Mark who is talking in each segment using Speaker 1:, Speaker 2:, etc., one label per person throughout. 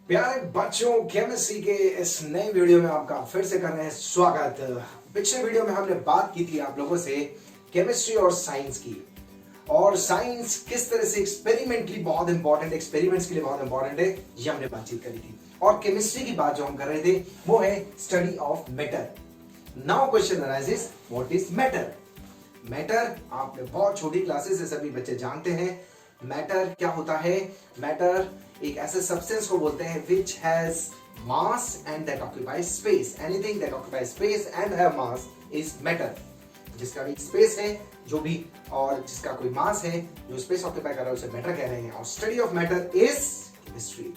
Speaker 1: प्यारे बच्चों, केमिस्ट्री के इस नए वीडियो में आपका फिर से कर रहे हैं स्वागत। पिछले वीडियो में हमने बात की थी आप लोगों से केमिस्ट्री और साइंस की, और साइंस किस तरह से एक्सपेरिमेंटली बहुत इंपॉर्टेंट, एक्सपेरिमेंट्स के लिए बहुत इंपॉर्टेंट है, ये हमने बातचीत करी थी। और केमिस्ट्री की बात जो हम कर रहे थे वो है study of matter. Now question arises, what is matter? Matter आपने बहुत छोटी क्लासेस से सभी बच्चे जानते हैं। मैटर क्या होता है? मैटर एक ऐसे सब्सटेंस को बोलते हैं which has mass and that occupies space. Anything that occupies space and have mass is matter. जिसका भी स्पेस है, जो भी, और जिसका कोई मास है, जो स्पेस ऑक्यूपाई कर रहा है, उसे मैटर कह रहे हैं। और study of matter is chemistry.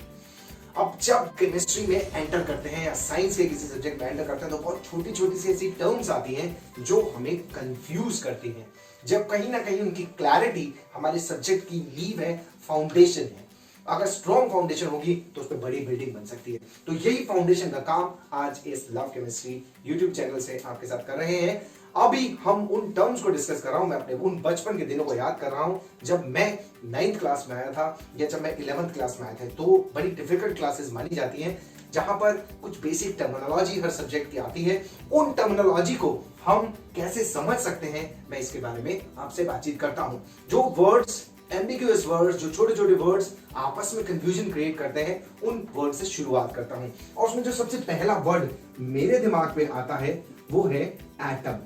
Speaker 1: अब जब केमिस्ट्री में एंटर करते हैं या साइंस के किसी सब्जेक्ट में एंटर करते हैं तो बहुत छोटी छोटी सी ऐसी टर्म्स आती हैं जो हमें कंफ्यूज करती हैं। जब कहीं ना कहीं उनकी क्लैरिटी हमारे सब्जेक्ट की नींव है, फाउंडेशन है। अगर स्ट्रॉन्ग फाउंडेशन होगी तो उस पर बड़ी बिल्डिंग बन सकती है। तो यही फाउंडेशन का काम आज इस लव केमिस्ट्री यूट्यूब चैनल से आपके साथ कर रहे हैं। अभी हम उन टर्म्स को डिस्कस कर रहा हूं, मैं अपने उन बचपन के दिनों को याद कर रहा हूं जब मैं 9th क्लास में आया था या जब मैं 11th क्लास में आया था। तो बड़ी डिफिकल्ट क्लासेस मानी जाती हैं जहां पर कुछ बेसिक टर्मिनोलॉजी हर सब्जेक्ट की आती है। उन टर्मिनोलॉजी को हम कैसे समझ सकते हैं, मैं इसके बारे में आपसे बातचीत करता हूं। जो वर्ड्स, एम्बिग्यूअस वर्ड्स, जो छोटे छोटे वर्ड्स आपस में कंफ्यूजन क्रिएट करते हैं, उन वर्ड से शुरुआत करता हूं। और उसमें जो सबसे पहला वर्ड मेरे दिमाग में आता है वो है एटम।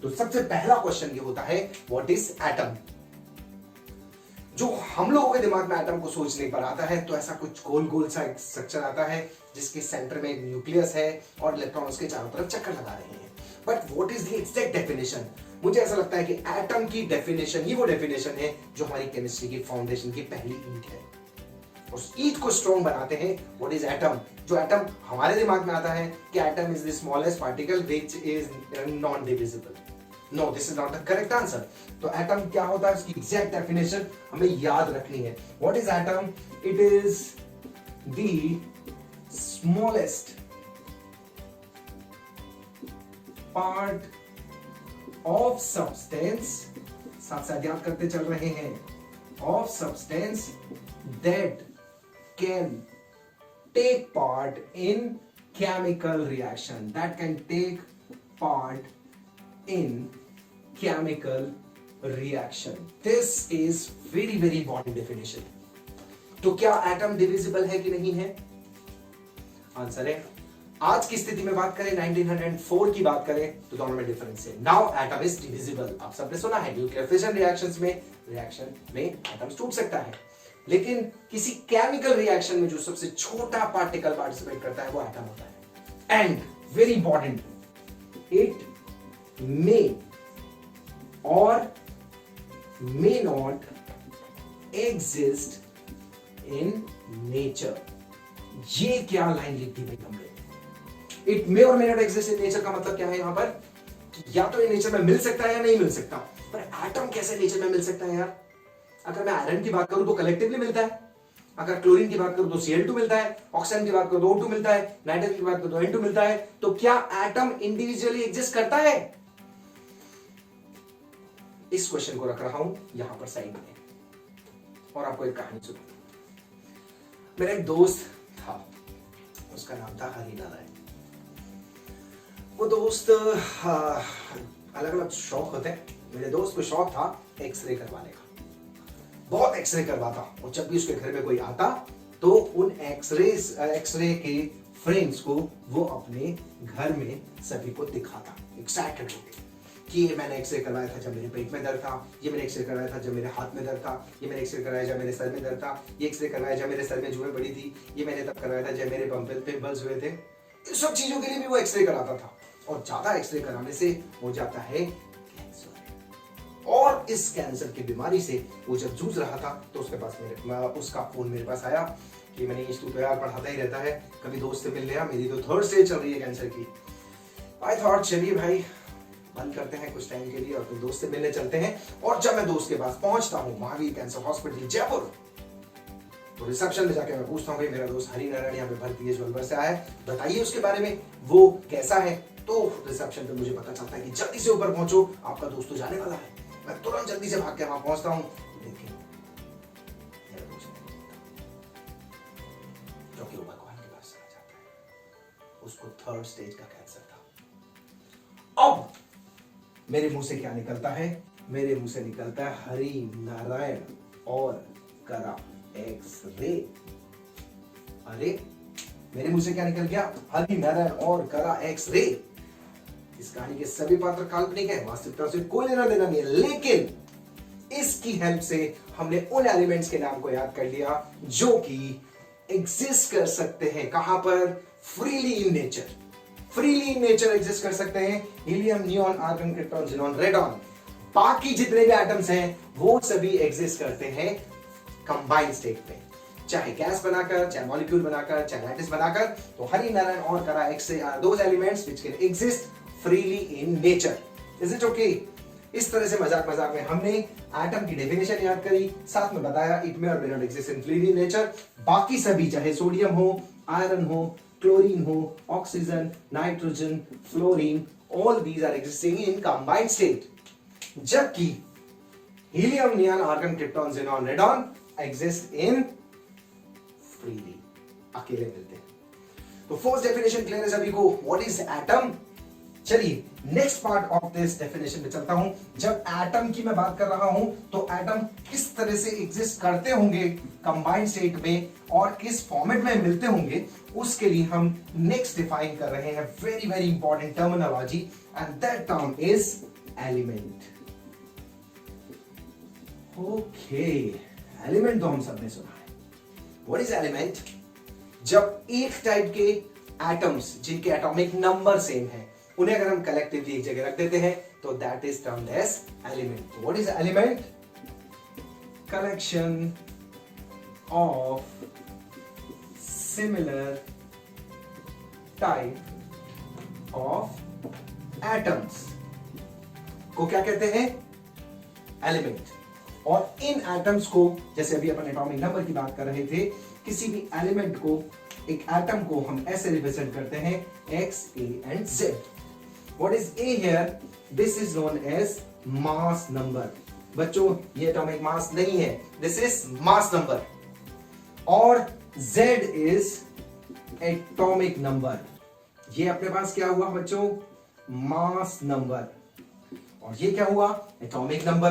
Speaker 1: तो सबसे पहला क्वेश्चन ये होता है, व्हाट इज एटम? जो हम लोगों के दिमाग में एटम को सोचने पर आता है तो ऐसा कुछ गोल गोल सा एक स्ट्रक्चर आता है जिसके सेंटर में एक न्यूक्लियस है और इलेक्ट्रॉन उसके चारों तरफ चक्कर लगा रहे हैं। But what is the exact definition? मुझे ऐसा लगता है कि एटम की डेफिनेशन ही वो डेफिनेशन है जो हमारी केमिस्ट्री की फाउंडेशन की पहली ईंट है। उस ईंट को स्ट्रॉन्ग बनाते हैं। What is atom? जो एटम हमारे दिमाग में आता है कि atom is the smallest particle which is non divisible. No, this is not the correct answer. तो एटम क्या होता है, उसकी एग्जैक्ट डेफिनेशन हमें याद रखनी है। What is atom? It is the smallest part of substance, साथ साथ याद करते चल रहे हैं, of substance that can take part in chemical reaction, that can take part in chemical reaction. This is very very important definition. तो क्या atom divisible है कि नहीं है? आंसर है, आज की स्थिति में बात करें, 1904 की बात करें तो दोनों में डिफरेंस है। Now atom is divisible. आप सबने सुना है न्यूक्लियर फिशन रिएक्शंस में, रिएक्शन में एटम्स टूट सकता है, लेकिन किसी केमिकल रिएक्शन में जो सबसे छोटा पार्टिकल पार्टिसिपेट करता है वो एटम होता है। And very important, it may or may not exist in nature. ये क्या लाइन लिख दी भाई हमने? इट मे और may not exist in nature का मतलब क्या है यहां पर? या तो ये नेचर में मिल सकता है या नहीं मिल सकता। पर एटम कैसे नेचर में मिल सकता है यार? अगर मैं आयरन की बात करूं तो कलेक्टिवली मिलता है, अगर क्लोरीन की बात करूं तो Cl2 मिलता है, ऑक्सीजन की बात करूं तो O2 मिलता है, नाइट्रोजन की बात करूं तो N2 मिलता है। तो क्या एटम इंडिविजुअली एग्जिस्ट करता है? इस क्वेश्चन को रख रहा हूं यहां पर साइड में, और आपको एक कहानी सुना। मेरा एक दोस्त था, उसका नाम था हरिनारायण। वो दोस्त, अलग अलग शौक होते हैं। मेरे दोस्त को शौक था एक्सरे करवाने का, बहुत एक्सरे करवाता, और जब भी उसके घर में कोई आता तो उन एक्सरे के फ्रेम्स को वो अपने घर में सभी को दिखाता, एक्साइटेड होकर कि ये मैंने एक्सरे करवाया था जब मेरे पेट में दर्द था, ये मैंने एक्सरे करवाया था जब मेरे हाथ में दर्द था, ये मैंने एक्सरे करवाया जब मेरे सर में दर्द था, ये एक्सरे करवाया जब मेरे सर में जुएं पड़ी थी, ये मैंने तब करवाया था जब मेरे पिंपल्स हुए थे। इन सब चीजों के लिए भी वो एक्सरे कराता था, और ज्यादा एक्सरे कराने से हो जाता है कैंसर। और इस कैंसर की बीमारी से वो जब जूझ रहा था तो उसके पास उसका फोन मेरे पास आया कि मैंने इस तो यार पढ़ाता ही रहता है, कभी दोस्त से मिल लिया, मेरी तो 3rd स्टेज चल रही है कैंसर की। आई थॉट चलिए भाई बंद करते हैं कुछ टाइम के लिए और फिर दोस्त से मिलने चलते हैं। और जब मैं दोस्त के पास पहुंचता हूं, महावीर कैंसर हॉस्पिटल जयपुर, तो रिसेप्शन में जाके मैं पूछता हूं भाई मेरा दोस्त हरिनारायण यहाँ पे भर्ती है, ज्वेलर से आया है, बताइए उसके बारे में, वो कैसा है। तो रिसेप्शन पे मुझे पता चलता है कि जल्दी से ऊपर पहुंचो, आपका दोस्त तो जाने वाला है। मैं तुरंत जल्दी से भाग के वहां पहुंचता हूं, लेकिन के वो भगवान के पास चला जाता है। उसको थर्ड स्टेज का कैंसर था। अब मेरे मुंह से क्या निकलता है? मेरे मुंह से निकलता है हरि नारायण और करा एक्स-रे। अरे मेरे मुंह से क्या निकल गया? हरि नारायण और करा एक्स-रे। इस कहानी के सभी पात्र काल्पनिक हैं, वास्तविकता से कोई लेना देना नहीं है, लेकिन इसकी हेल्प से हमने उन एलिमेंट्स के नाम को याद कर लिया जो कि एग्जिस्ट कर सकते हैं। कहां पर? Freely in nature. Freely in nature exist कर सकते हैं। Helium, neon, argon, krypton, xenon, radon, बाकी जितने भी एटम्स हैं वो सभी एग्जिस्ट करते हैं कंबाइंड स्टेट में, चाहे गैस बनाकर, चाहे मॉलिक्यूल बनाकर, चाहे लैटिस बनाकर। तो हरि नारायण और करा x ray are those elements which can exist freely in nature. Is it okay? इस तरह से मजाक मजाक में हमने एटम की डेफिनेशन याद करी, साथ में बताया इट मे और may not exist in freely in nature. बाकी सभी, चाहे सोडियम हो, आयरन हो, क्लोरीन हो, oxygen, nitrogen, fluorine, all these are existing in combined state, जबकि helium, neon, argon, krypton, xenon, radon exist in freely, अकेले मिलते हैं। तो फर्स्ट डेफिनेशन क्लियर है सभी को, व्हाट इज एटम? चलिए next part of this definition पे चलता हूं। जब एटम की मैं बात कर रहा हूं तो एटम किस तरह से एग्जिस्ट करते होंगे कंबाइंड स्टेट में और किस फॉर्मेट में मिलते होंगे, उसके लिए हम नेक्स्ट डिफाइन कर रहे हैं very very important terminology, and that term is element. Okay, element तो हम सबने सुना है। What is element? जब एक टाइप के एटम्स जिनके एटॉमिक नंबर सेम है उन्हें अगर हम कलेक्टिवली एक जगह रख देते हैं तो that is termed as element. What is element? Collection of similar type of atoms को क्या कहते हैं? एलिमेंट। और इन एटम्स को, जैसे अभी अपन एटॉमिक नंबर की बात कर रहे थे, किसी भी एलिमेंट को, एक एटम को हम ऐसे रिप्रेजेंट करते हैं X, A and Z. What is A here? This is known as mass number. बच्चों ये एटॉमिक मास नहीं है, this is mass number. और Z is atomic number. ये अपने पास क्या हुआ बच्चों? Mass number. और ये क्या हुआ? Atomic number.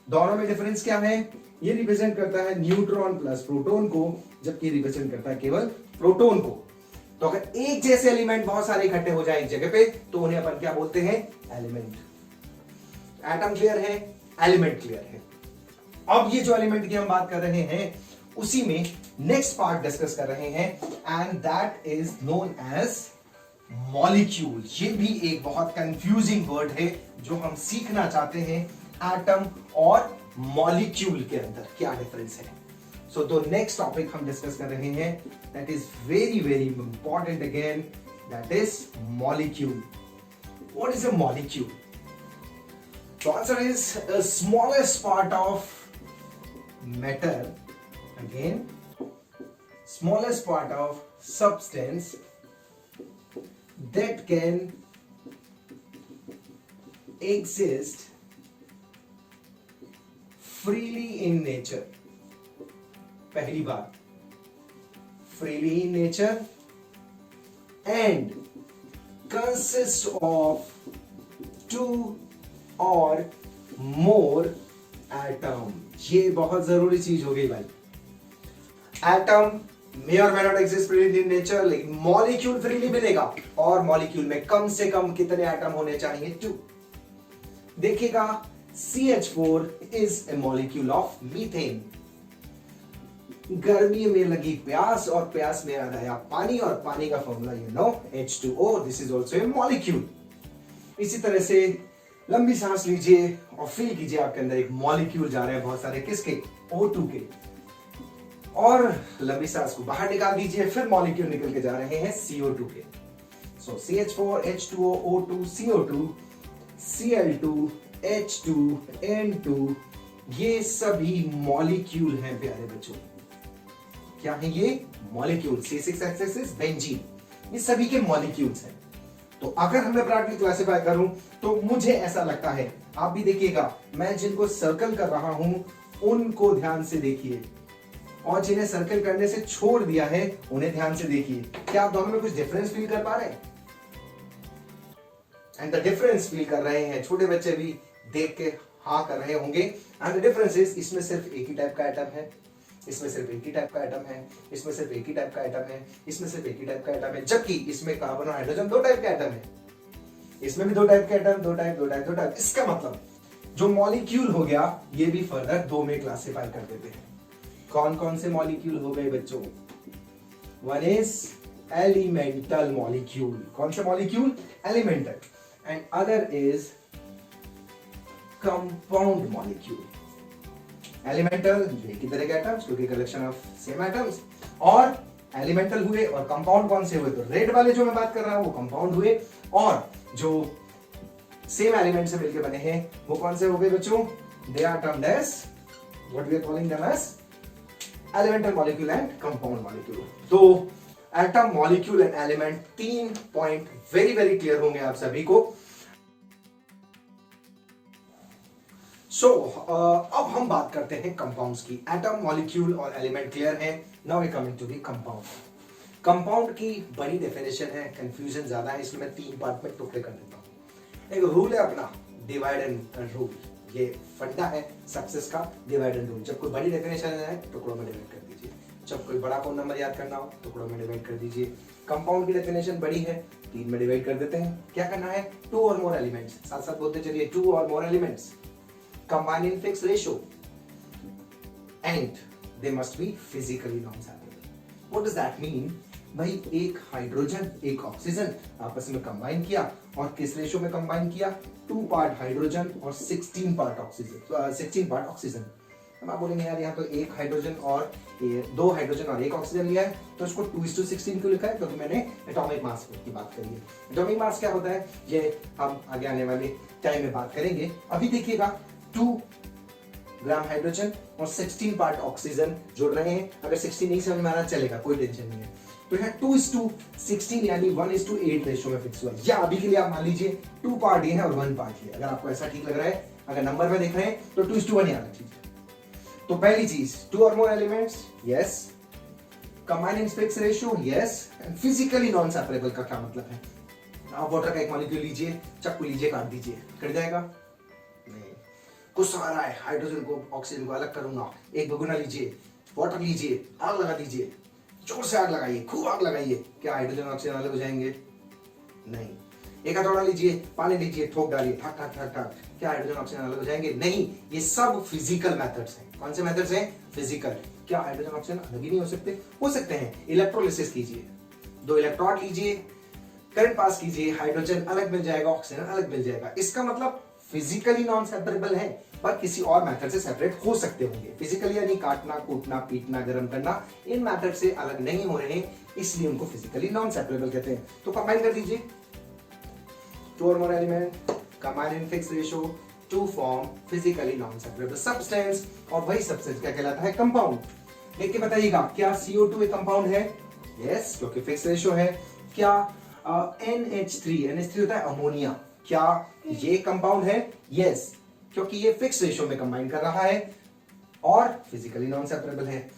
Speaker 1: दोनों में डिफरेंस क्या है? ये रिप्रेजेंट करता है न्यूट्रॉन प्लस प्रोटॉन को, जबकि रिप्रेजेंट करता है केवल प्रोटॉन को। तो अगर एक जैसे एलिमेंट बहुत सारे इकट्ठे हो जाए एक जगह पे तो उन्हें अपन क्या बोलते हैं? एलिमेंट। एटम क्लियर है, एलिमेंट क्लियर है। अब ये जो एलिमेंट की हम बात कर रहे हैं उसी में नेक्स्ट पार्ट डिस्कस कर रहे हैं, and that is known as molecule. ये भी एक बहुत कंफ्यूजिंग वर्ड है जो हम सीखना चाहते हैं। एटम और मॉलिक्यूल के अंदर क्या डिफरेंस है? सो तो नेक्स्ट टॉपिक हम डिस्कस कर रहे हैं, that is very very important again, that is molecule. What is a molecule? The answer is a smallest part of matter, again smallest part of substance that can exist freely in nature. पहली बात, freely in nature and consists of two और मोर atom. ये बहुत जरूरी चीज हो गई भाई। एटम मे और may not exist freely in nature, लेकिन मॉलिक्यूल फ्रीली मिलेगा। और मॉलिक्यूल में कम से कम कितने एटम होने चाहिए? 2। देखिएगा, CH4 is a molecule of methane. गर्मी में लगी प्यास और प्यास में याद आया पानी, और पानी का formula you know H2O, this is also a molecule. इसी तरह से लंबी सांस लीजिए और फील कीजिए आपके अंदर एक मॉलिक्यूल जा रहे हैं बहुत सारे, किसके? O2 के। और लंबी सांस को बाहर निकाल दीजिए, फिर मॉलिक्यूल निकल के जा रहे हैं CO2 के। सो CH4, H2O, O2, CO2, Cl2, H2, N2, ये सभी मॉलिक्यूल हैं प्यारे बच्चों। क्या है ये? मॉलिक्यूल। C6H6 बेंजीन, ये सभी के मॉलिक्यूल्स हैं। तो अगर हमें ब्रॉडली क्लासिफाई करूं तो मुझे ऐसा लगता है, आप भी देखिएगा, मैं जिनको सर्कल कर रहा हूं उनको ध्यान से देखिए। और जिन्हें सर्कल करने से छोड़ दिया है उन्हें ध्यान से देखिए। क्या आप दोनों में कुछ डिफरेंस फील कर पा रहे हैं? एंड द डिफरेंस फील कर रहे हैं, छोटे बच्चे भी देख के हाँ कर रहे होंगे। एंड द डिफरेंस इज, इसमें सिर्फ एक ही टाइप का एटम है, इसमें सिर्फ एक ही टाइप का एटम है, इसमें सिर्फ एक ही टाइप का एटम है, इसमें सिर्फ एक ही टाइप का एटम है, जबकि इसमें कार्बन और हाइड्रोजन दो टाइप के एटम है। इसमें भी दो टाइप के एटम, दो टाइप। इसका मतलब जो मॉलिक्यूल हो गया ये भी फर्दर दो में क्लासिफाई कर देते हैं। कौन कौन से मॉलिक्यूल हो गए बच्चों? One is elemental molecule. कौन से molecule? Elemental. And other is compound molecule. Elemental एक ही तरह के एटम्स क्योंकि कलेक्शन ऑफ सेम एटम्स, और एलिमेंटल हुए। और कंपाउंड कौन से हुए? तो रेड वाले जो मैं बात कर रहा हूं वो कंपाउंड हुए, और जो सेम एलिमेंट से मिलकर बने हैं वो कौन से हो गए बच्चों? They are termed as, what we are calling them as elemental molecule and compound molecule. तो atom, molecule and element, 3 point very very clear होंगे आप सभी को। अब हम बात करते हैं कंपाउंड्स की। एटम, मॉलिक्यूल और एलिमेंट क्लियर है। Now we coming to the compound. Compound की बड़ी डेफिनेशन है, कंफ्यूजन ज्यादा है, इसलिए मैं 3 पार्ट में टुकड़े कर देता हूं। एक रूल है अपना, डिवाइड एंड रूल। ये फंडा है सक्सेस का, डिवाइड एंड रूल। जब कोई बड़ी डेफिनेशन है टुकड़ों में डिवाइड कर दीजिए, जब कोई बड़ा कोड नंबर याद करना हो टुकड़ों में डिवाइड कर दीजिए। कंपाउंड की डेफिनेशन बड़ी है, 3 में डिवाइड कर देते हैं। क्या करना है? 2 और मोर एलिमेंट्स, साथ साथ बोलते चलिए, 2 और more elements combine in fixed ratio and they must be physically non-separable. What does that mean? भाई एक हाइड्रोजन एक ऑक्सीजन आपस में कंबाइन किया, और किस रेशियो में कंबाइन किया? 2 पार्ट हाइड्रोजन और 16 पार्ट ऑक्सीजन, 16 पार्ट ऑक्सीजन। अब आप बोलेंगे यार यहाँ तो एक हाइड्रोजन और 2 हाइड्रोजन और एक ऑक्सीजन लिया है, तो इसको 2:16 क्यों लिखा है? क्योंकि मैंने एटॉमिक मास की बात करी है। एटॉमिक मास क्या होता है ये हम आगे आने वाले टाइम में बात करेंगे। अभी देखिएगा 2 ग्राम हाइड्रोजन और 16 पार्ट ऑक्सीजन जोड़ रहे हैं। अगर 16 नहीं समझ में आ रहा चलेगा, कोई टेंशन नहीं है। तो यहाँ 2:16 यानी 1:8 रेशियो में फिक्स हुआ। या अभी के लिए आप मान लीजिए 2 पार्ट ये है और 1 पार्ट ये। अगर आपको ऐसा ठीक लग रहा है, अगर नंबर में देख रहे हैं तो 2:1 याद रखिए। तो पहली चीज, 2 और more elements, yes. Combine in fix ratio, yes. And physically non separable का क्या मतलब है? आप वाटर का एक मॉलिक्यूल लीजिए, चाकू लीजिए, काट दीजिए, कट जाएगा? नहीं। गुस्सा आ रहा है, हाइड्रोजन को ऑक्सीजन को अलग करूंगा, एक भगोना लीजिए, वाटर लीजिए, आग लगा दीजिए, जोर से आग लगाइए, खूब आग लगाइए, क्या हाइड्रोजन और ऑक्सीजन अलग हो जाएंगे? नहीं। एक हथौड़ा लीजिए, पानी लीजिए, ठोक डालिए, ठक ठक ठक ठक, क्या हाइड्रोजन ऑक्सीजन अलग हो जाएंगे? नहीं। ये सब फिजिकल मेथड्स हैं। कौन से मेथड्स हैं? फिजिकल। क्या हाइड्रोजन ऑक्सीजन अलग ही नहीं हो सकते? हो सकते हैं। इलेक्ट्रोलिसिस कीजिए, 2 इलेक्ट्रॉड लीजिए, करंट पास कीजिए, हाइड्रोजन अलग मिल जाएगा, ऑक्सीजन अलग मिल जाएगा। इसका मतलब फिजिकली नॉन सेपरेबल है, पर किसी और मेथड से सेपरेट हो सकते होंगे। फिजिकली यानी काटना, कूटना, पीटना, गर्म करना, इन मेथड से अलग नहीं हो रहे, इसलिए उनको फिजिकली नॉन सेपरेबल कहते हैं। तो कंबाइन कर दीजिए, 2 और मोर element combine in fixed ratio two form physically non separable substance, और वही सब्सटेंस क्या कहलाता है? कंपाउंड। देख के बताइएगा, क्या CO2 एक कंपाउंड है? यस, क्योंकि फिक्स्ड रेशियो है। क्या NH3 होता है अमोनिया, क्या ये कंपाउंड है? यस, क्योंकि ये फिक्स रेशियो में कंबाइन कर रहा है और फिजिकली नॉन सेपरेबल है।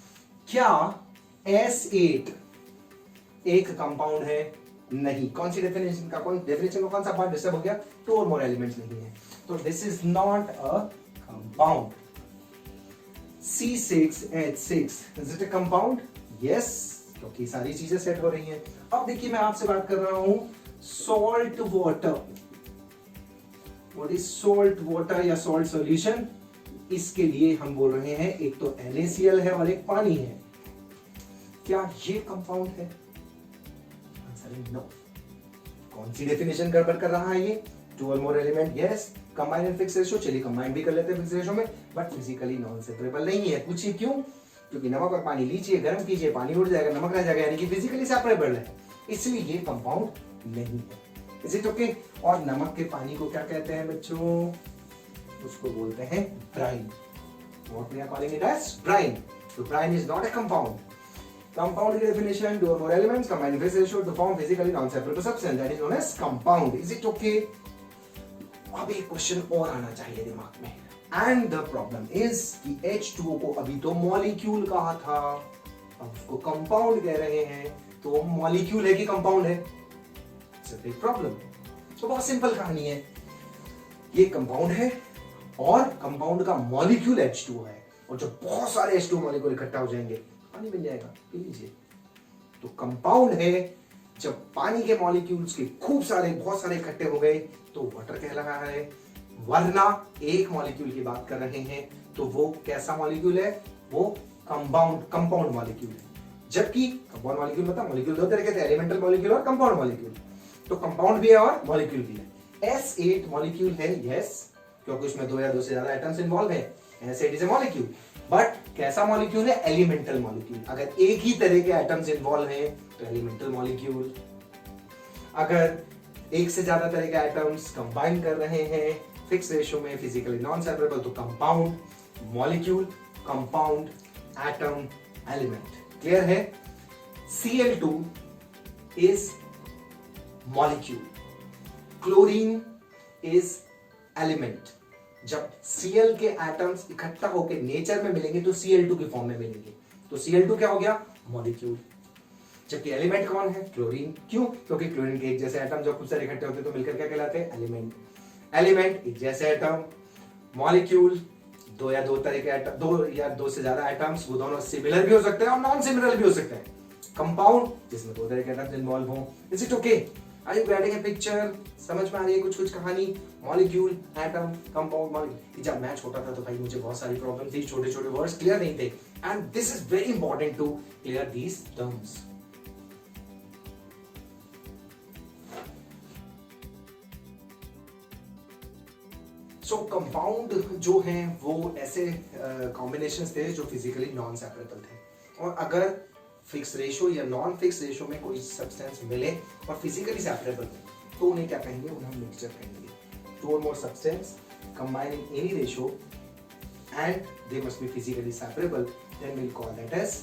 Speaker 1: क्या S8 एक कंपाउंड है? नहीं। कौन सी डेफिनेशन का कौन सा पार्ट डिस्टर्ब हो गया? 2 और मोर एलिमेंट्स नहीं है, तो this is not a compound. C6H6 is it a compound? Yes, क्योंकि सारी चीजें सेट हो रही हैं। अब देखिए मैं आपसे बात कर रहा हूं salt water. What is salt water या सॉल्ट सॉल्यूशन? इसके लिए हम बोल रहे हैं एक तो NaCl है और एक पानी है। क्या ये कंपाउंड है? Answer is no. कौन सी डेफिनेशन गड़बड़ कर रहा है ये? 2 और मोर element, yes. Combine in fix ratio, चलिए कंबाइन भी कर लेते हैं फिक्स रेशियो में, बट फिजिकली नॉन सेपरेबल नहीं है। पूछिए क्यों? क्योंकि नमक और पानी लीजिए, गर्म कीजिए, पानी उड़ जाएगा, नमक रह जाएगा, यानी कि फिजिकली सेपरेबल है, इसलिए ये कंपाउंड नहीं है। Is it okay? और नमक के पानी को क्या कहते हैं बच्चों? उसको बोलते हैं Bryan. What we are calling it as brine. So brine is not a compound. Compound की definition, 2 or more elements combine in phase ratio to form physically non-separable substance, that is known as compound. Is it okay? अब एक question और आना चाहिए दिमाग में, and the problem is कि H2O को अभी तो मॉलिक्यूल कहा था, अब उसको कंपाउंड कह रहे हैं, तो मॉलिक्यूल है कि कंपाउंड है? It's a big problem. तो बहुत सिंपल कहानी है, ये कंपाउंड है और कंपाउंड का मॉलिक्यूल H2O है, और जब बहुत सारे H2O मॉलिक्यूल इकट्ठा हो जाएंगे पानी बन जाएगा, पी लीजिए। तो कंपाउंड है, जब पानी के मॉलिक्यूल्स के खूब सारे बहुत सारे इकट्ठे हो गए तो वाटर कहला है, वरना एक मॉलिक्यूल की बात कर रहे हैं तो वो कैसा मॉलिक्यूल है? वो कंपाउंड मॉलिक्यूल है। जबकि कंपाउंड मॉलिक्यूल मतलब मॉलिक्यूल दो तरह के थे, एलिमेंटल मॉलिक्यूल और कंपाउंड मॉलिक्यूल। तो कंपाउंड भी है और मॉलिक्यूल भी है। S8 मॉलिक्यूल है, यस, क्योंकि उसमें दो या दो से ज्यादा एटम्स इन्वॉल्व है। S8 is a molecule, but कैसा मॉलिक्यूल है? Elemental molecule. अगर एक ही तरह के एटम्स इन्वॉल्व हैं तो एलिमेंटल मॉलिक्यूल, अगर एक से ज्यादा तरह के एटम्स कंबाइन कर रहे हैं फिक्स रेशियो में, फिजिकली नॉन सेपरेबल, तो compound molecule, compound atom, element. Clear है? Cl2 is molecule, chlorine is element. जब Cl के एटम्स इकट्ठा होकर नेचर में मिलेंगे तो Cl2 की फॉर्म में मिलेंगे, तो Cl2 क्या हो गया? मॉलिक्यूल। जबकि एलिमेंट कौन है? क्लोरीन। क्यों? क्योंकि क्लोरीन के एक जैसे एटम जब खूब सारे इकट्ठे होते हैं तो मिलकर क्या कहलाते हैं? एलिमेंट। एलिमेंट एक जैसे एटम, मॉलिक्यूल दो या दो तरह के एटम, दो या दो से ज्यादा एटम्स, वो दोनों सिमिलर भी हो सकते हैं और नॉन सिमिलर भी हो सकते हैं। कंपाउंड जिसमें दो तरह के एटम्स इन्वॉल्व हो। Is it okay? Are you getting a picture? समझ में आ रही है कुछ कुछ कहानी? Molecule, atom, compound, molecule. जब मैं छोटा था तो भाई मुझे बहुत सारी प्रॉब्लम थी, छोटे छोटे वर्ड्स क्लियर नहीं थे, and this is very important to clear these terms. So compound जो हैं वो ऐसे कॉम्बिनेशंस थे जो फिजिकली नॉन सेपरेबल थे, और अगर फिक्स रेशियो या नॉन फिक्स रेशियो में कोई सब्सटेंस मिले और फिजिकली सेपरेबल तो उन्हें क्या कहेंगे? उन्हें हम मिक्सचर कहेंगे। टू और more substance combine in any ratio and they must be physically separable, then we will call that as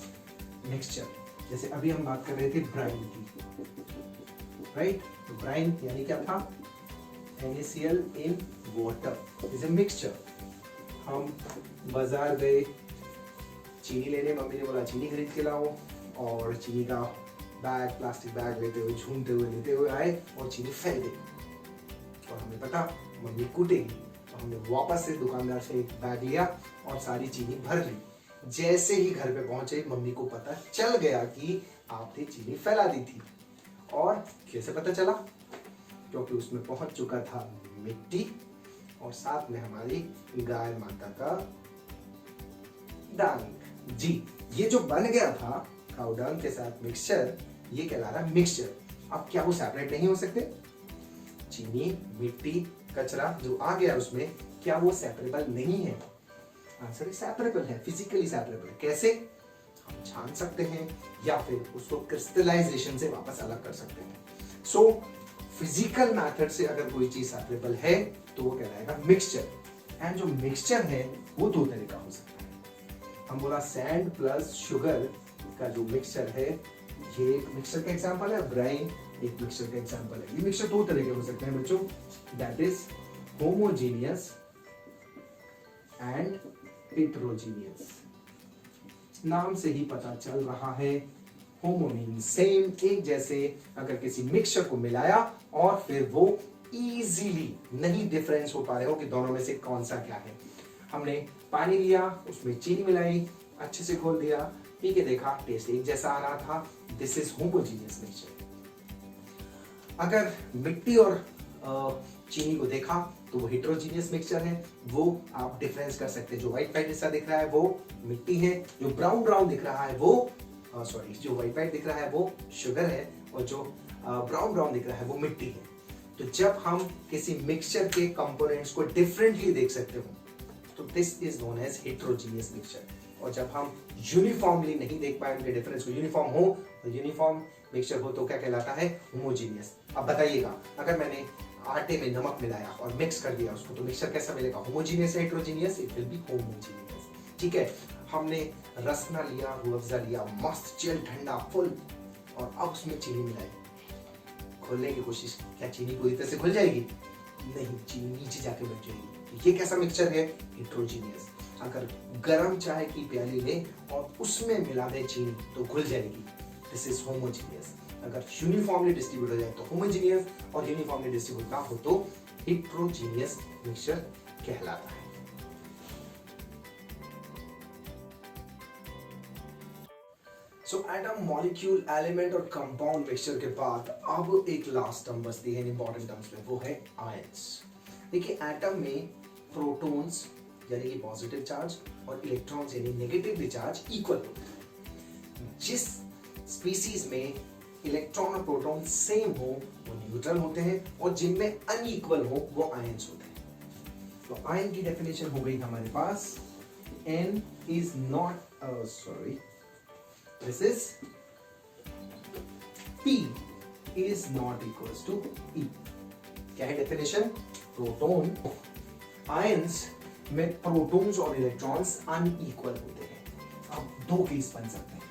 Speaker 1: mixture. जैसे अभी हम बात कर रहे थे ब्राइन की, राइट? तो ब्राइन यानी क्या था? NaCl in water is a mixture। हम बाजार गए चीनी लेने, मम्मी ने बोला चीनी खरीद के लाओ, और चीनी का बैग, प्लास्टिक बैग लेते हुए, झूमते हुए, लेते हुए आए और चीनी फैल गई, और हमें पता मम्मी कूटेगी, तो हमने वापस से दुकानदार से एक बैग लिया और सारी चीनी भर ली। जैसे ही घर पे पहुंचे मम्मी को पता चल गया कि आपने चीनी फैला दी थी। और कैसे पता चला? क्योंकि उसमें पहुंच चुका था मिट्टी और साथ में हमारी गाय माता का डंग। जी, ये जो बन गया था काऊ डंग के साथ मिक्सचर, ये कहला रहा मिक्सचर। अब क्या वो सेपरेट नहीं हो सकते? चीनी, मिट्टी, कचरा जो आ गया उसमें, क्या वो सेपरेबल नहीं है? आंसर सेपरेबल है, फिजिकली सेपरेबल। कैसे? हम छान सकते हैं या फिर उसको क्रिस्टलाइजेशन से वापस अलग कर सकते हैं। सो फिजिकल मेथड से अगर कोई चीज सेपरेबल है तो वो कहलाएगा मिक्सचर। एंड जो मिक्सचर है वो दो तरह का हो सकता है। हम बोला सैंड प्लस शुगर का जो मिक्सचर है, ये एक मिक्सचर का एग्जांपल है, ब्राइन एक मिक्सचर का एग्जांपल है। ये मिक्सचर दो तरह के हो सकते हैं बच्चों, that is homogeneous and heterogeneous. नाम से ही पता चल रहा है, होमो मीन सेम, एक जैसे। अगर किसी मिक्सचर को मिलाया और फिर वो इजीली नहीं डिफरेंस हो पा रहे हो कि दोनों में से कौन सा क्या है। हमने पानी लिया, उसमें चीनी मिलाई, अच्छे से घोल दिया, पी के देखा, टेस्ट एक जैसा आ रहा था, दिस इज होमोजीनियस मिक्सचर। अगर मिट्टी और चीनी को देखा तो वो हेटेरोजीनियस मिक्सचर है, वो आप डिफरेंस कर सकते हैं। जो व्हाइट व्हाइट जैसा दिख रहा है वो मिट्टी है, जो ब्राउन ब्राउन दिख रहा है वो जो व्हाइट व्हाइट दिख रहा है वो शुगर है, और जो ब्राउन ब्राउन दिख रहा है वो मिट्टी है। तो जब हम किसी मिक्सचर के कंपोनेंट्स को डिफरेंटली देख सकते हो तो this is known as heterogeneous mixture. और जब हम यूनिफॉर्मली नहीं देख पाए उनके डिफरेंस को, यूनिफॉर्म हो तो यूनिफॉर्म मिक्सचर हो तो क्या कहलाता है? होमोजीनियस। अब बताइएगा, अगर मैंने आटे में नमक मिलाया और मिक्स कर दिया उसको, तो मिक्सचर कैसा मिलेगा? Homogeneous, heterogeneous? It will be homogeneous. ठीक है, हमने रसना लिया, रूह-अफ़ज़ा लिया, मस्त चिल ठंडा फुल, और अब उसमें चीनी मिलाई, खोलने की कोशिश, क्या चीनी पूरी तरह से खुल जाएगी? नहीं, चीनी नीचे जाके बैठ जाएगी। ये कैसा मिक्सचर है? हेट्रोजीनियस। अगर गर्म चाय की प्याली ले और उसमें मिला दे चीनी तो घुल जाएगी, दिस इज होमोजीनियस। अगर यूनिफॉर्मली डिस्ट्रीब्यूट हो जाए तो होमोजीनियस, और यूनिफॉर्मली डिस्ट्रीब्यूट ना हो तो हेट्रोजीनियस मिक्सचर कहलाता है। सो एटम, मॉलिक्यूल, एलिमेंट और कंपाउंड मिक्सचर के बाद अब एक लास्ट टर्म बचती है इंपॉर्टेंट टर्म्स में, वो है आयंस। देखिए एटम में प्रोटॉन्स यानी कि पॉजिटिव चार्ज और इलेक्ट्रॉन्स यानी नेगेटिव चार्ज इक्वल होते हैं। जिस स्पीसीज में इलेक्ट्रॉन और प्रोटॉन सेम हो वो न्यूट्रल होते हैं, और जिनमें अनइक्वल हो वो आयंस होते हैं। तो आयन की डेफिनेशन हो गई हमारे पास, N is not this is P is not equals to E। क्या है डेफिनेशन? प्रोटॉन, आयंस में प्रोटॉन्स और इलेक्ट्रॉन्स अनइक्वल होते हैं। अब दो केस बन सकते हैं।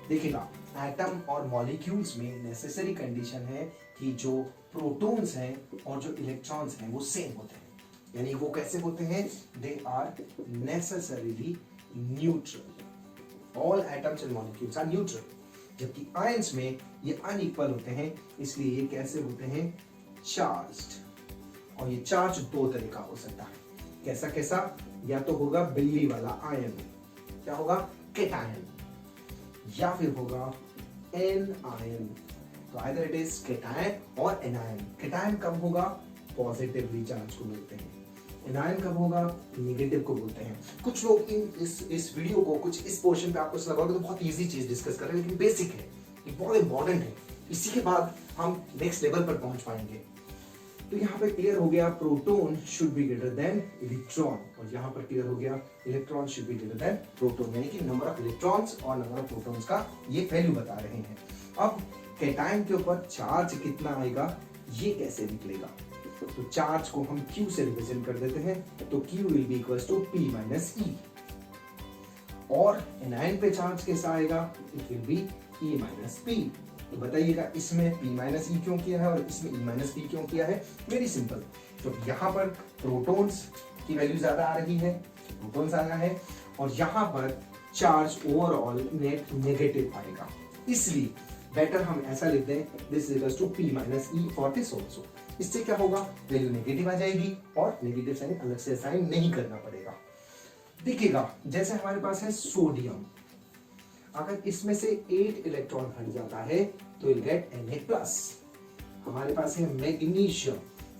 Speaker 1: देखिएगा एटम और मॉलिक्यूल्स में नेसेसरी कंडीशन है कि जो प्रोटॉन्स हैं और जो इलेक्ट्रॉन्स हैं वो सेम होते हैं। यानी वो कैसे होते हैं? They are necessarily neutral. All atoms and molecules are neutral. जबकि आयंस में ये अनइक्वल होते हैं, इसलिए ये कैसे होते हैं? चार्ज्ड। और ये चार्ज दो तरह का हो सकता है। कैसा कैसा? या तो होगा बिल्ली वाला आयन, क्या होगा? केटायन, या फिर होगा एन आयन। तो आइदर इट इज केटायन और एनायन। केटायन कब होगा? पॉजिटिवली चार्ज को बोलते हैं। एनायन कब होगा? नेगेटिव को बोलते हैं। कुछ लोग इस वीडियो को कुछ इस पोर्शन पे आपको लगा तो बहुत इजी चीज डिस्कस कर रहे हैं, लेकिन बेसिक है, ये बहुत इंपॉर्टेंट है। इसी के बाद हम नेक्स्ट लेवल पर पहुंच पाएंगे। तो यहाँ पे क्लियर हो गया proton should be greater than electron, और यहाँ पर क्लियर हो गया electron should be greater than proton, यानी कि नंबर ऑफ इलेक्ट्रॉन्स और नंबर ऑफ प्रोटॉन्स का ये वैल्यू बता रहे हैं। अब केटायन के ऊपर चार्ज कितना आएगा ये कैसे निकलेगा? तो चार्ज को हम Q से रिप्रेजेंट कर देते हैं, तो Q will be equals to P minus E। और एनायन पे चार्ज कैसा आएगा? It will be E minus P। तो बताइएगा इसमें P माइनस E क्यों किया है और इसमें E माइनस P क्यों किया है? Very simple. तो यहाँ पर प्रोटॉन्स की वैल्यू ज्यादा आ रही है, प्रोटॉन्स आया है, और यहाँ पर चार्ज ओवरऑल नेट नेगेटिव आएगा। इसलिए बेटर हम ऐसा लिख दें, this is equals to P minus E for this also. इससे क्या होगा? वैल्यू नेगेटिव आ जाएगी और नेगेटिव साइन अलग से असाइन नहीं करना पड़ेगा। देखिएगा जैसे हमारे पास है सोडियम, अगर इसमें से 8 इलेक्ट्रॉन हट जाता है तो विल गेट Na+। हमारे पास है मैग्नीशियम,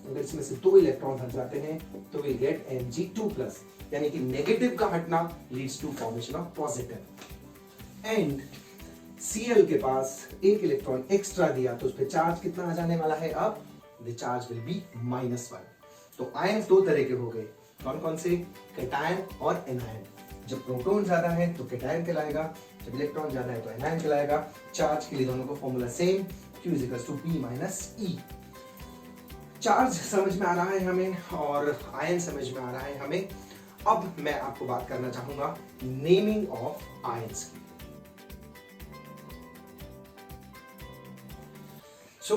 Speaker 1: अगर इसमें से 2 इलेक्ट्रॉन हट जाते हैं तो विल गेट Mg2+, यानी कि नेगेटिव का हटना leads to formation of positive. And Cl के पास 1 इलेक्ट्रॉन एक्स्ट्रा दिया तो उस पर चार्ज कितना आ जाने वाला है? अब द चार्ज विल बी -1। तो आयंस दो तरह के हो गए, कौन कौन से? केटायन और एनायन। जब प्रोटॉन ज्यादा है तो केटायन कहलाएगा, जब इलेक्ट्रॉन ज्यादा है तो एनायन कहलाएगा। चार्ज के लिए दोनों का formula same, Q equals to P minus E। Charge समझ में आ रहा है हमें और आयन समझ में आ रहा है हमें। अब मैं आपको बात करना चाहूंगा नेमिंग ऑफ आयंस की। सो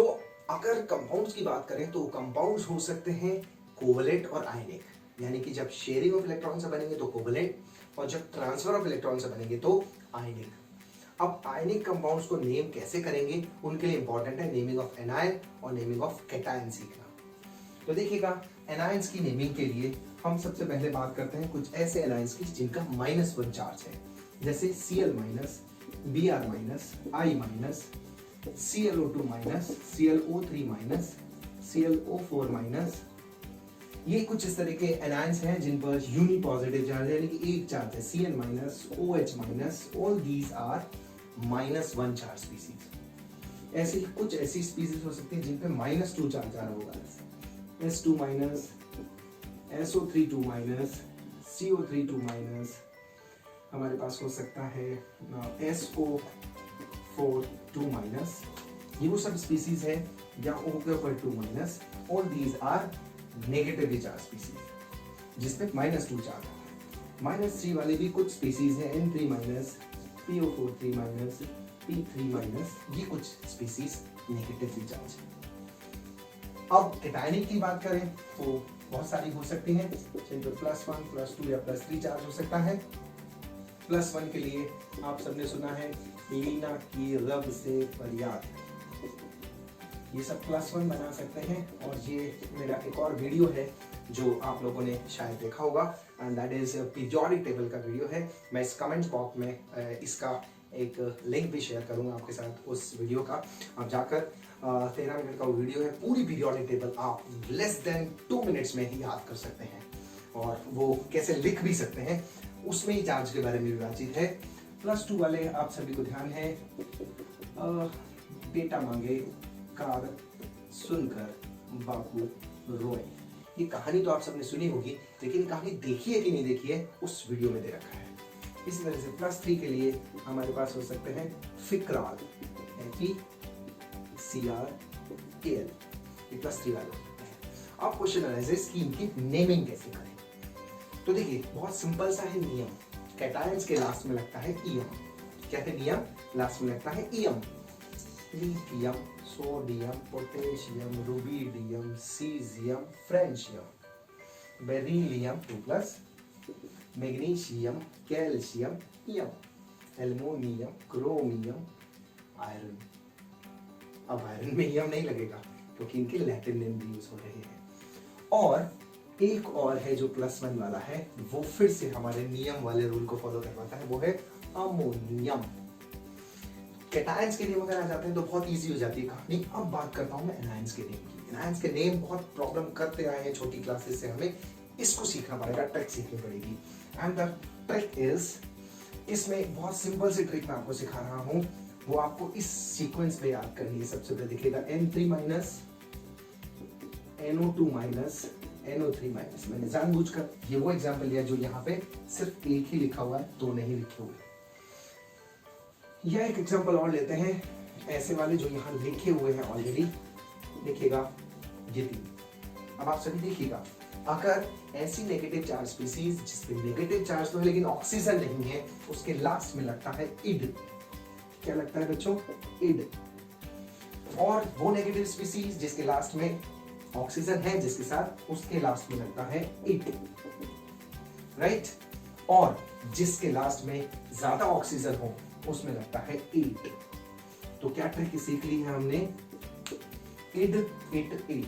Speaker 1: अगर कंपाउंड्स की बात करें तो कंपाउंड्स हो सकते हैं कोवलेंट और आयनिक, यानी कि जब शेयरिंग ऑफ इलेक्ट्रॉन से बनेंगे तो कोवलेंट, और जब ट्रांसफर ऑफ इलेक्ट्रॉन से बनेंगे तो आयनिक। अब आयनिक कंपाउंड्स को नेम कैसे करेंगे उनके लिए इंपॉर्टेंट है नेमिंग ऑफ एनायन और नेमिंग ऑफ केटायन सीखना। तो देखिएगा एनायंस की नेमिंग के लिए हम सबसे पहले बात करते हैं कुछ ऐसे एनायंस की जिनका -1 चार्ज है, जैसे Cl-, Br-, I-, ClO2-, ClO3-, ClO4-। ये कुछ इस तरह के एनायंस हैं जिन पर यूनी पॉजिटिव चार्ज यानी कि एक चार्ज है, Cn-, OH-, all these are -1 charge species. ऐसे ही कुछ ऐसी स्पीसीज हो सकती है जिन पे -2 चार्ज आ रहा होगा, S2-, SO3-, CO3-। हमारे पास हो सकता है SO4-। ये वो सब स्पीसीज है या O के ऊपर 2-, all these are negatively charge species जिसमें -2 चार्ज आता है। -3 वाले भी कुछ स्पीसीज हैं, N3-, PO4-, P3-। ये कुछ स्पीसीज नेगेटिवली चार्ज है। अब केटायनिक की बात करें तो बहुत सारी हो सकती हैं, चाहे तो +1, +2 या +3 चार्ज हो सकता है। +1 के लिए आप सबने सुना है लीना की रब से फरियाद, ये सब +1 बना सकते हैं। और ये मेरा एक और वीडियो है जो आप लोगों ने शायद देखा होगा, and that is periodic table का वीडियो है। मैं इस कमेंट बॉक्स में इसका एक लिंक भी शेयर करूंगा आपके साथ उस वीडियो का। आप जाकर 13 मिनट का वो वीडियो है, पूरी पीरियोडिक टेबल आप लेस देन 2 मिनट्स में ही याद कर सकते हैं, और वो कैसे लिख भी सकते हैं, उसमें ही चार्ज के बारे में भी बातचीत है। +2 वाले आप सभी को ध्यान है, बेटा मांगे कार सुनकर बापू रोए, ये कहानी तो आप सबने सुनी होगी, लेकिन कहानी देखी है कि नहीं देखी है उस वीडियो में दे रखा है। इसी तरह से +3 के लिए हमारे पास हो सकते हैं फिक्राल, FECRAL, ये +3 वाले। अब क्वेश्चन अराइजेस कि इनकी नेमिंग कैसे करें। तो देखिए बहुत सिंपल सा है नियम, कैटायंस के लास्ट में लगता है ईएम। क्या है नियम? लास्ट में लगता है ium. Lithium, sodium, potassium, rubidium, caesium, francium, beryllium 2+, magnesium, calcium, ईयम, एल्युमिनियम, क्रोमियम, आयरन। अब आयरन में ईयम नहीं लगेगा क्योंकि इनके लैटिन नेम भी यूज हो रहे हैं। और एक और है जो +1 वाला है, वो फिर से हमारे नियम वाले रूल को फॉलो करवाता है, वो है अमोनियम। कैटायंस के नेम अगर आ जाते हैं तो बहुत इजी हो जाती है कहानी। अब बात करता हूं मैं एनायंस के नेम की। एनायंस के नेम बहुत प्रॉब्लम करते आए हैं छोटी क्लासेस से, हमें इसको सीखना पड़ेगा, ट्रिक सीखनी पड़ेगी। एंड द ट्रिक इज, इसमें बहुत सिंपल सी ट्रिक मैं आपको सिखा रहा हूं, वो आपको इस सीक्वेंस पे याद करनी है। सबसे पहले देखिएगा N3- NO2- NO3-। मैंने जानबूझकर ये वो एग्जांपल लिया जो यहाँ पे सिर्फ एक ही लिखा हुआ है, दो नहीं लिखे हुए। यह एक एग्जांपल और लेते हैं, ऐसे वाले जो यहाँ लिखे हुए हैं ऑलरेडी। देखिएगा ये 3। अब आप सभी देखिएगा, अगर ऐसी नेगेटिव चार्ज स्पीसीज जिसपे नेगेटिव चार्ज तो है लेकिन ऑक्सीजन नहीं है, उसके लास्ट में लगता है इड। क्या लगता है बच्चों? इड। और वो नेगेटिव स्पीसीज जिसके लास्ट में ऑक्सीजन है, जिसके साथ उसके लास्ट में लगता है इट, राइट। और जिसके लास्ट में ज्यादा ऑक्सीजन हो उसमें लगता है ईट। तो क्या ट्रिक सीख ली है हमने? Ide ite ate.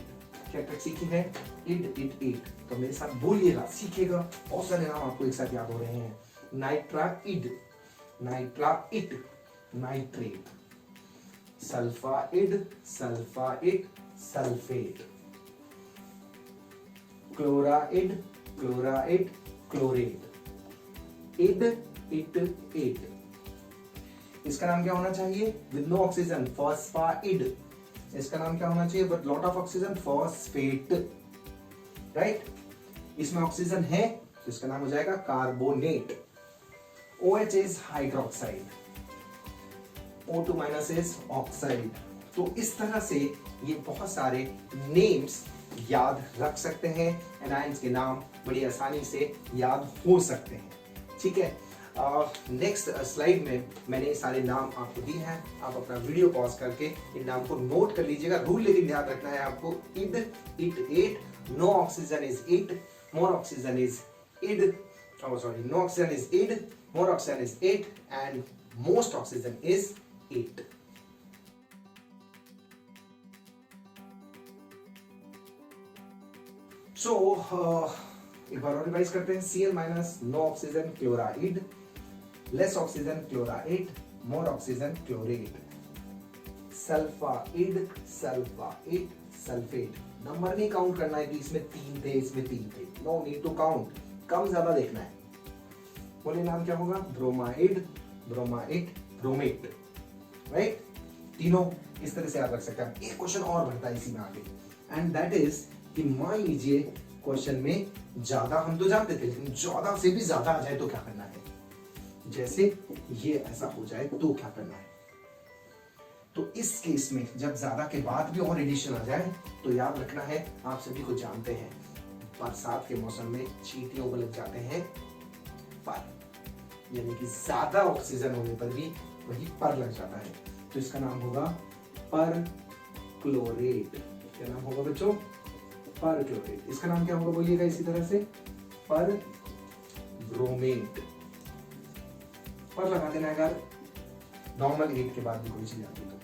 Speaker 1: क्या ट्रिक सीखी है? Ide ite ate. तो मेरे साथ बोलिएगा, सीखिएगा। बहुत सारे नाम आपको एक साथ याद हो रहे हैं। Nitride, nitrite, nitrate, sulphide, sulphite, sulphate, chloride, chloride, chlorate, ide ite ite. इसका नाम क्या होना चाहिए? With no oxygen, phosphide. इसका नाम क्या होना चाहिए? With lot of oxygen, phosphate, right. इसमें ऑक्सीजन है तो इसका नाम हो जाएगा carbonate. OH is hydroxide, O2- is oxide. तो इस तरह से ये बहुत सारे नेम्स याद रख सकते हैं। एनायंस के नाम बड़ी आसानी से याद हो सकते हैं, ठीक है। नेक्स्ट स्लाइड में मैंने ये सारे नाम आपको दिए हैं, आप अपना वीडियो पॉज करके इन नाम को नोट कर लीजिएगा। रूल लेकिन ध्यान रखना है आपको, ide ite ate, no oxygen is ite, more oxygen is ide, no oxygen is ide, more oxygen is ite, and most oxygen is ite. So एक बार और रिवाइज करते हैं। Cl- no oxygen chloride, less oxygen chloride, more oxygen chlorate, sulphide, sulphite, sulphate. Number नहीं count करना है कि इसमें 3 थे, इसमें 3 थे, नो नीड टू काउंट, कम ज्यादा देखना है। बोले नाम क्या होगा? Bromide, bromide, bromate, right. तीनों इस तरह से याद रख सकते हैं। एक क्वेश्चन और बढ़ता है इसी में आगे, एंड दैट इज कि मान लीजिए क्वेश्चन में ज्यादा हम तो जानते थे, लेकिन ज्यादा से भी ज्यादा आ जाए तो क्या करना है? जैसे ये ऐसा हो जाए तो क्या करना है? तो इस केस में जब ज्यादा के बाद भी और एडिशन आ जाए तो याद रखना है, आप सभी को जानते हैं बरसात के मौसम में चींटियों को लग जाते हैं पर, यानी कि ज्यादा ऑक्सीजन होने पर भी वही पर लग जाता है। तो इसका नाम होगा पर क्लोरेट। क्या नाम होगा बच्चों? पर क्लोरेट। इसका नाम क्या होगा बोलिएगा इसी तरह से, पर ब्रोमेट। पर लगा देना अगर नॉर्मल 8 के बाद भी कोई चीज आती तो।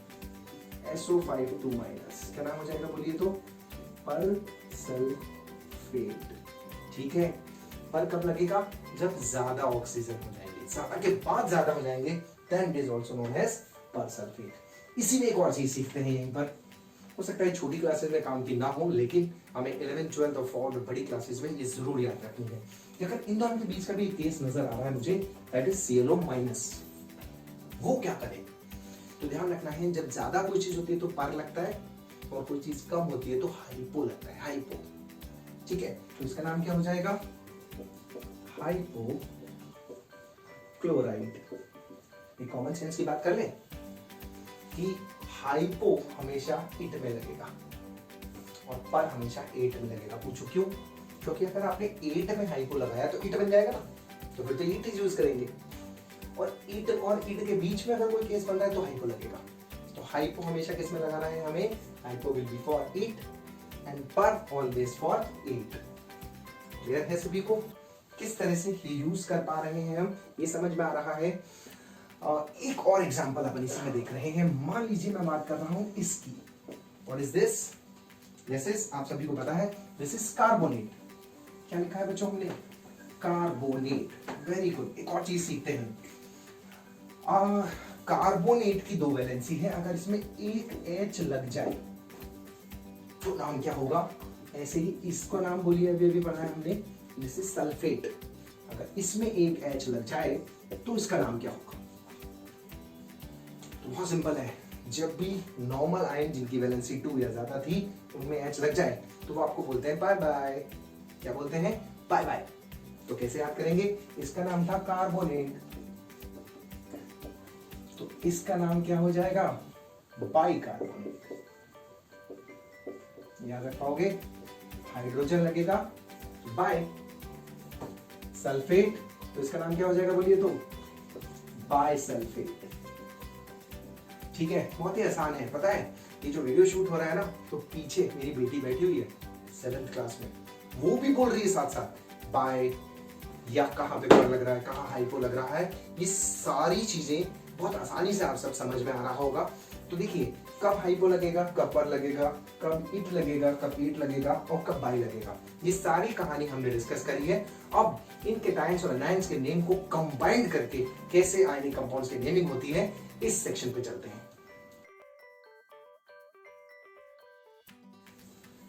Speaker 1: SO5 क्या नाम हो जाएगा बोलिए तो, पर सल्फेट। ठीक है, पर कब लगेगा, जब ज्यादा ऑक्सीजन हो जाएंगे, ज्यादा के बाद ज्यादा हो जाएंगे, then it is also known as per sulphate. इसी में एक और चीज सीखते हैं यहीं पर, हो सकता है छोटी क्लासेस में काम की ना हो, लेकिन हमें 11th 12th और 4th बड़ी क्लासेस में ये जरूर याद रखनी है। अगर इन दोनों के बीच का भी एक केस नजर आ रहा है मुझे, दैट इज ClO-, वो क्या करें, तो ध्यान रखना है, जब ज्यादा कोई चीज होती है तो पर लगता है, और कोई चीज कम होती है तो हाइपो लगता है, हाइपो। ठीक है, तो इसका नाम क्या हो जाएगा, हाइपो क्लोराइड। एक कॉमन सेंस की बात कर ले कि हाइपो हमेशा इट में लगेगा और पर हमेशा 8 में लगेगा। पूछो क्यों, क्योंकि अगर आपने 8 में हाइपो लगाया तो इट बन जाएगा ना, तो फिर तो इट यूज करेंगे, और इट के बीच में अगर कोई केस बन रहा है तो हाइपो लगेगा। तो हाइपो हमेशा किस में लगाना है हमें, hypo will be for it and पर ऑलवेज फॉर 8। क्लियर है सभी को, किस तरह से ये यूज कर पा रहे हैं हम, ये समझ में आ रहा है। एक और एग्जांपल अपन इसी में देख रहे हैं। मान लीजिए मैं बात कर रहा हूं इसकी, what is this, this is, आप सभी को पता है, दिस इज कार्बोनेट। क्या लिखा है बच्चों हमने, कार्बोनेट। वेरी गुड, एक और चीज सीखते हैं। कार्बोनेट की 2 वैलेंसी है, अगर इसमें एक H लग जाए तो नाम क्या होगा, ऐसे ही इसको नाम बोलिए, अभी पढ़ा है हमने, दिस इज सल्फेट। अगर इसमें एक H लग जाए तो इसका नाम क्या होगा, तो बहुत सिंपल है, जब भी नॉर्मल आयन जिनकी वैलेंसी 2 या ज्यादा थी उनमें H लग जाए तो वो आपको बोलते हैं बाय बाय। क्या बोलते हैं, बाय बाय। तो कैसे याद करेंगे, इसका नाम था कार्बोनेट, तो इसका नाम क्या हो जाएगा, बाइकार्बोनेट। याद रख पाओगे, हाइड्रोजन लगेगा बाय, सल्फेट, तो इसका नाम क्या हो जाएगा बोलिए तो, बाइसल्फेट। ठीक है, बहुत ही आसान है। पता है ये जो वीडियो शूट हो रहा है ना, तो पीछे मेरी बेटी बैठी हुई है 7th क्लास में, वो भी बोल रही है साथ साथ बाय, या कहां पे पर लग रहा है, कहां हाइपो लग रहा है, ये सारी चीजें बहुत आसानी से आप सब समझ में आ रहा होगा। तो देखिए, कब हाइपो लगेगा, कब पर लगेगा, कब इट लगेगा, कब ईट लगेगा, और कब बाई लगेगा, ये सारी कहानी हमने डिस्कस करी है। अब इन केटायंस और एनायंस के नेम को कंबाइंड करके कैसे आयनिक कंपाउंड्स की नेमिंग होती है, इस सेक्शन पे चलते हैं।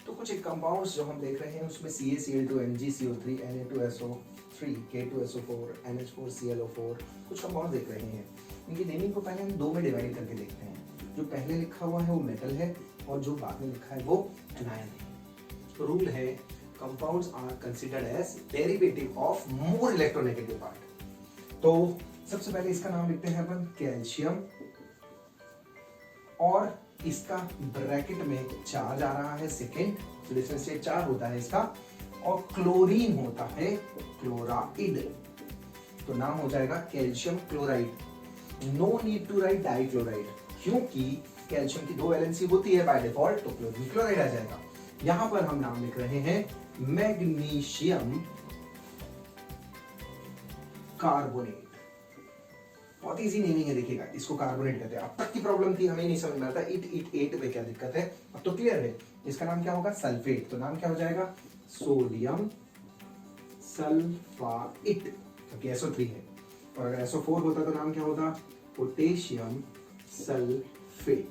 Speaker 1: तो कुछ एक कंपाउंड्स जो हम देख रहे हैं उसमें CaCl2, MgCO3, Na2SO3, K2SO4, NH4ClO4, कुछ कंपाउंड देख रहे हैं। इनकी नेमिंग को पहले हम 2 में डिवाइड करके देखते हैं। जो पहले लिखा हुआ है वो मेटल है और जो बाद में लिखा है वो एनायन है। रूल है, compounds are considered as derivative of more electronegative part. तो सबसे पहले इसका नाम लिखते हैं अपन कैल्शियम, और इसका ब्रैकेट में चार्ज आ रहा है सेकेंड, तो डिफरेंशिएट चार्ज होता है इसका, और क्लोरीन होता है क्लोराइड, तो नाम हो जाएगा calcium chloride. No need to write dichloride, क्योंकि कैल्शियम की 2 वैलेंसी होती है बाय डिफॉल्ट, तो क्लोरीन क्लोराइड आ जाएगा। यहां पर हम नाम लिख रहे हैं मैग्नीशियम कार्बोनेट। बहुत इजी नेमिंग है, देखिएगा, इसको कार्बोनेट कहते हैं। अब तक की प्रॉब्लम थी, हमें नहीं समझ में आता इट में क्या दिक्कत है, अब तो क्लियर है। इसका नाम क्या होगा, सल्फेट, तो नाम क्या हो जाएगा, सोडियम सल्फाइट, क्योंकि SO3 है। और अगर SO4 होता तो नाम क्या होता, पोटेशियम सल्फेट।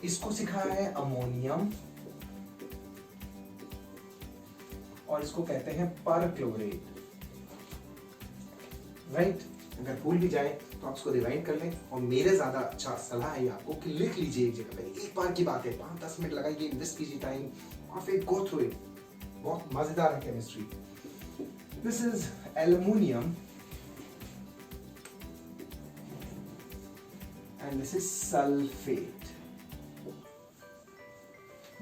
Speaker 1: इसको सिखाया है अमोनियम, और इसको कहते हैं परक्लोरेट, राइट। अगर भूल भी जाए तो आप इसको रिवाइंड कर लें, और मेरे ज्यादा अच्छा सलाह है आपको कि लिख लीजिए एक जगह पे, एक बार की बात है, 5-10 मिनट लगाइए, इन्वेस्ट कीजिए टाइम, और फिर गो थ्रू इट। बहुत मजेदार है chemistry. This is aluminium and this is sulphate,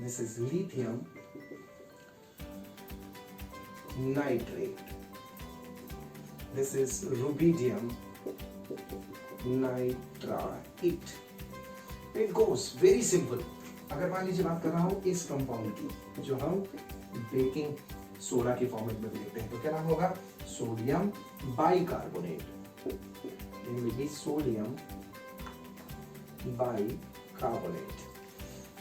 Speaker 1: this is lithium nitrate, this is rubidium nitrite. It goes very simple. अगर मान लीजिए बात कर रहा हूँ इस कंपाउंड की जो हम बेकिंग सोडा के फॉर्मेट में भी लिखते हैं, तो क्या नाम होगा? Sodium bicarbonate. Sodium bicarbonate.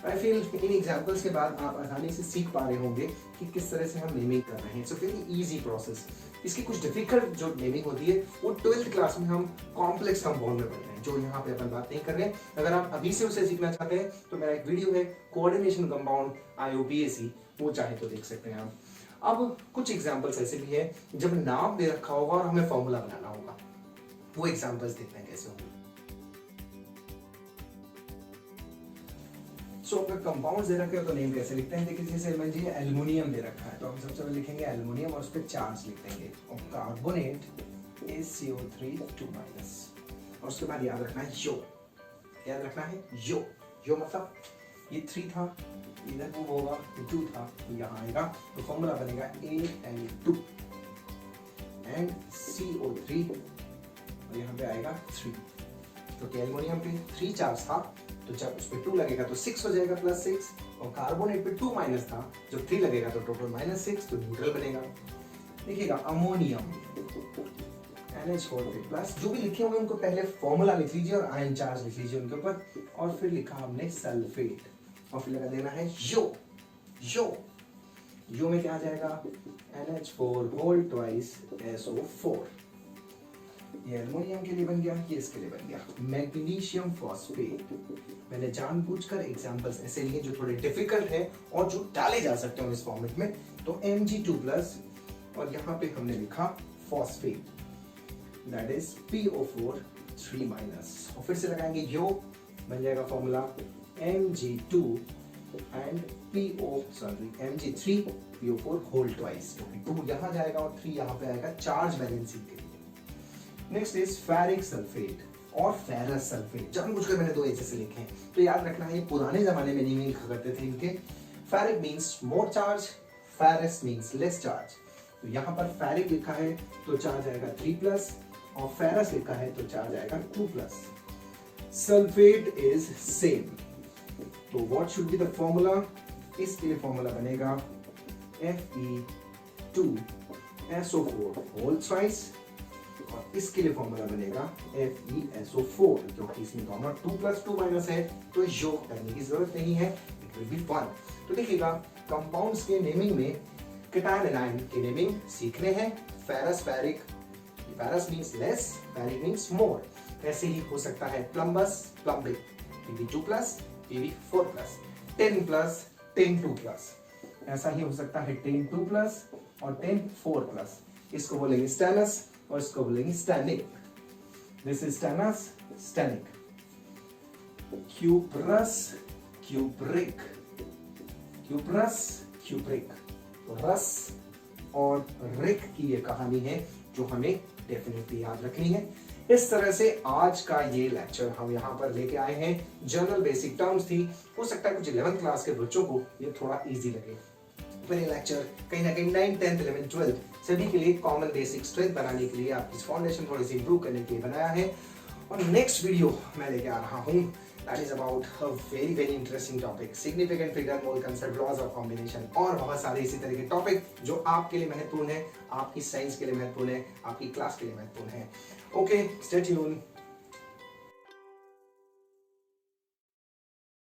Speaker 1: I feel in examples के बाद आप आसानी से सीख पा रहे होंगे कि किस तरह से हम नेमिंग कर रहे हैं। It's a very easy process. इसकी कुछ डिफिकल्ट जो नेमिंग होती है वो 12th क्लास में हम कॉम्प्लेक्स कंपाउंड में पढ़ रहे हैं, जो यहाँ पे अपन बात नहीं कर रहे हैं। अगर आप अभी से उसे सीखना चाहते हैं तो मेरा एक वीडियो है कोऑर्डिनेशन कंपाउंड IUPAC, वो चाहे तो देख सकते हैं आप। अब कुछ एग्जाम्पल्स ऐसे भी है जब नाम दे रखा होगा और हमें फॉर्मूला बनाना होगा, वो एग्जाम्पल्स देखते हैं कैसे होंगे। सो अगर कंपाउंड दे रखे हो तो नेम कैसे लिखते हैं? देखिए जैसे मान लीजिए एल्युमिनियम दे रखा है तो हम सबसे पहले लिखेंगे एल्युमिनियम और उस पर चार्ज लिख देंगे और कार्बोनेट CO3 2- और उसके बाद याद रखना है यो। याद रखना है यो। यो मतलब ये 3 था, इधर मूव होगा, ये 2 था, तो यहाँ आएगा, तो फॉर्मूला बनेगा Al2 एंड CO3 और यहाँ पे आएगा 3। तो एल्युमिनियम पे 3 चार्ज था तो जब उस पे 2 लगेगा तो 6 हो जाएगा +6, और कार्बोनेट पे 2 माइनस था, जब 3 लगेगा तो टोटल -6, तो न्यूट्रल बनेगा। देखिएगा अमोनियम NH4 प्लस, जो भी लिखे होंगे उनको पहले फॉर्मूला लिख लीजिए और आयन चार्ज लिख लीजिए उनके ऊपर, और फिर लिखा हमने सल्फेट और फिर लगा देना है यो। यो यो में क्या आ जाएगा? NH4 whole twice SO4। ये एल्युमिनियम के लिए बन गया, ये इसके लिए बन गया मैग्नीशियम फॉस्फेट। मैंने जानबूझकर एग्जांपल्स ऐसे लिए जो थोड़े डिफिकल्ट है और जो डाले जा सकते हैं इस फॉर्मेट में, तो Mg2+ और यहाँ पे हमने लिखा फॉस्फेट, दैट इज PO4 3- और फिर से लगाएंगे यो, बन जाएगा formula Mg2 and Mg3 PO4 whole twice, क्योंकि 2 यहाँ जाएगा और 3 यहाँ पे आएगा चार्ज बैलेंसिंग के लिए। नेक्स्ट इज फेरिक सल्फेट और फेरस सल्फेट। जानबूझकर मैंने 2 ऐसे लिखे हैं, तो याद रखना है ये पुराने जमाने में नेमिंग लिखा करते थे इनके। Ferric means more charge, ferrous means less charge. तो यहाँ पर फेरिक लिखा है तो चार्ज आएगा 3+ और फेरस लिखा है तो चार्ज आएगा 2+। सल्फेट इज सेम, तो what should be the formula? इसके लिए फॉर्मूला बनेगा Fe2SO4 होल ट्वाइस और इसके लिए फॉर्मूला बनेगा FeSO4, क्योंकि इसमें कॉमन 2+2- है तो योग करने की जरूरत नहीं है, इट विल बी 1। तो देखिएगा कंपाउंड्स के नेमिंग में केटायन एनायन के नेमिंग सीखने हैं। Ferrous ferric, ferrous means less, ferric means more. ऐसे ही हो सकता है प्लम्बस प्लम्बिक, Pb2+, Pb4+, 10+, 10(2+), ऐसा ही हो सकता है 10(2+) और 10(4+). इसको बोलेंगे स्टेनस और इसको बोलेंगे stannic. This is stannous, stannic. Cuprous, cupric, cuprous, cupric. तो रस और रिक की ये कहानी है जो हमें डेफिनेटली याद रखनी है। इस तरह से आज का ये लेक्चर हम यहाँ पर लेके आए हैं। जनरल बेसिक टर्म्स थी, हो सकता है कुछ 11th क्लास के बच्चों को ये थोड़ा इजी लगे, पर ये लेक्चर कहीं ना कहीं 9th, 10th, 11th, 12th सभी के लिए कॉमन बेसिक स्ट्रेंथ बनाने के लिए, आपकी फाउंडेशन थोड़ी सी इंप्रूव करने के लिए बनाया है। और नेक्स्ट वीडियो मैं लेके आ रहा हूँ, that is about a very very interesting topic, significant figure, mole concept, laws of combination और बहुत सारे इसी तरह के टॉपिक जो आपके लिए महत्वपूर्ण है, आपकी साइंस के लिए महत्वपूर्ण है, आपकी क्लास के लिए महत्वपूर्ण है। Okay, stay tuned.